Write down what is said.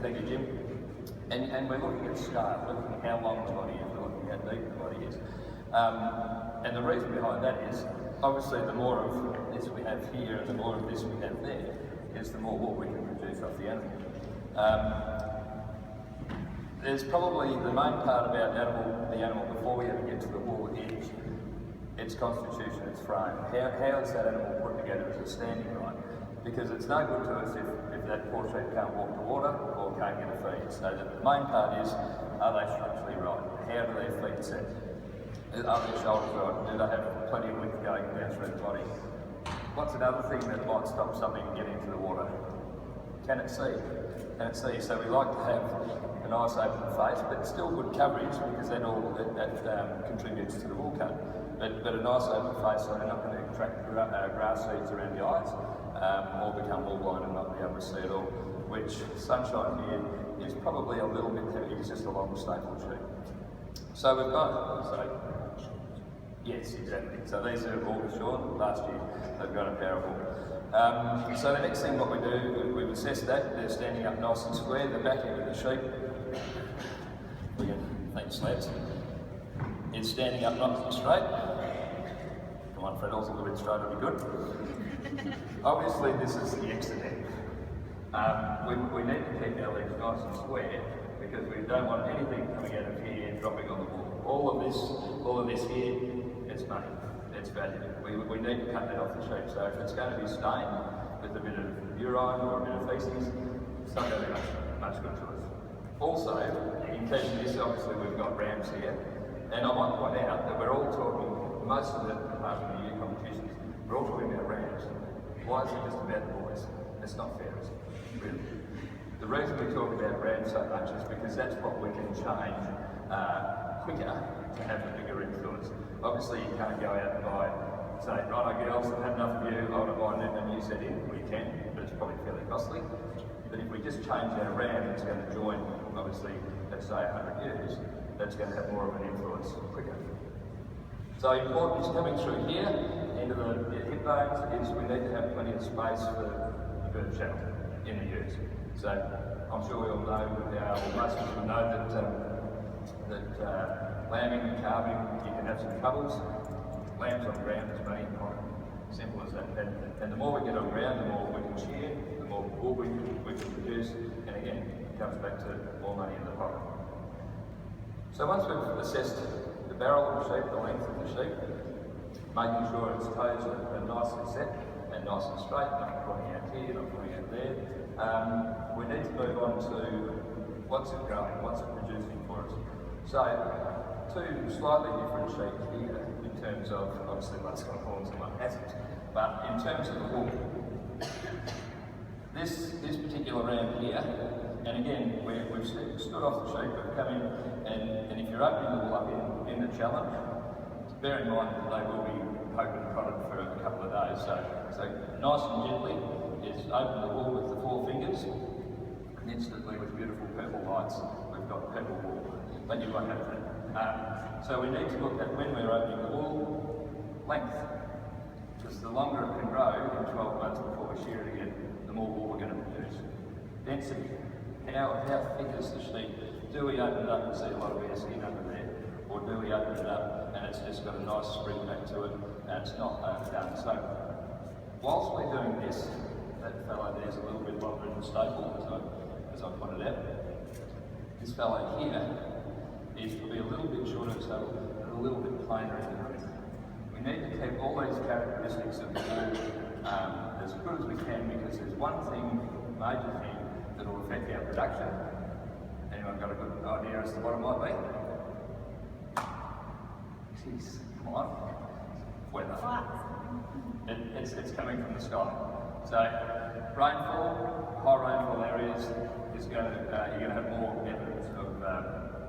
thank you, Jim. And we're looking at scale, looking at how long the body is, we're looking at how deep the body is. And the reason behind that is, obviously the more of this we have here and the more of this we have there, is the more wool we can produce off the animal. There's probably the main part about the animal before we ever get to the wool is its constitution, its frame. How is that animal put together? Is it standing right? Because it's no good to us if that poor sheep can't walk to water or can't get a feed. So the main part is, are they structurally right? How do their feet set? Are their shoulders right? Do they have plenty of width going down through the body? What's another thing that might stop something getting to the water? Can it see? Can it see? So we like to have a nice open face, but still good coverage because that contributes to the wool cut. But a nice open face so they're not going to attract grass seeds around the eyes or become wool blind and not be able to see at all. Which sunshine here is probably a little bit heavy, it's just a long staple sheep. So we've got, yes, exactly. So these are August shorn. Last year they've got a pair of wool. So the next thing what we do, we've assessed that, they're standing up nice and square, the back end of the sheep, thanks lads, is standing up nice and straight. Come on Fred, also a little bit straight will be good. Obviously this is the extent. We need to keep our legs nice and square because we don't want anything coming out of here and dropping on the wall. All of this here, it's money. It's value. We need to cut that off the sheep. So if it's going to be stained with a bit of urine or a bit of faeces, it's not going to be much good to us. Also, in keeping this, obviously we've got rams here, and I might point out that we're all talking, most of the apart from the year competitions, we're all talking about rams. Why is it just about the boys? It's not fair, is it? Really. The reason we talk about rams so much is because that's what we can change quicker to have a bigger influence. Obviously you can't go out and buy, say, righto girls, I've had enough of you, I want to buy a new set in. We can, but it's probably fairly costly. But if we just change our ram that's going to join, obviously, let's say 100 ewes, that's going to have more of an influence quicker. So importance coming through here, into the hip bones, is we need to have plenty of space for the birth channel in the ewes. So I'm sure we all know, most of you know that lambing and calving, you can have some troubles. Lambs on ground is money in pocket. Simple as that. And the more we get on ground, the more we can shear, the more wool we can produce, and again, it comes back to more money in the pocket. So once we've assessed the barrel of the sheep, the length of the sheep, making sure its toes are nicely set and nice and straight, not pointing out here, not pointing out there, we need to move on to what's it growing, what's it producing for us. So, two slightly different sheep here in terms of, obviously one's got horns and one hasn't, but in terms of the wool. This particular ram here, and again, we've stood off the sheep, we've come in, and if you're opening the wool up in the challenge, bear in mind that they will be poking and prodded for a couple of days, so nice and gently is open the wool with the 4 fingers, and instantly with beautiful purple lights, we've got purple wool. But you won't have that. So we need to look at when we're opening the wool, length. Because the longer it can grow in 12 months before we shear it again, the more wool we're going to produce. Density. How thick is the sheep? Do we open it up and see a lot of bare skin under there? Or do we open it up and it's just got a nice spring back to it and it's not overdone? So whilst we're doing this, that fellow there's a little bit longer in the staple, as I pointed out. This fellow here is to be a little bit shorter, so a little bit plainer in the root. We need to keep all these characteristics of the wool as good as we can, because there's one major thing that will affect our production. Anyone got a good idea as to what it might be? Jeez, come on. Weather. It's coming from the sky. So rainfall, high rainfall areas is going to you're going to have more evidence of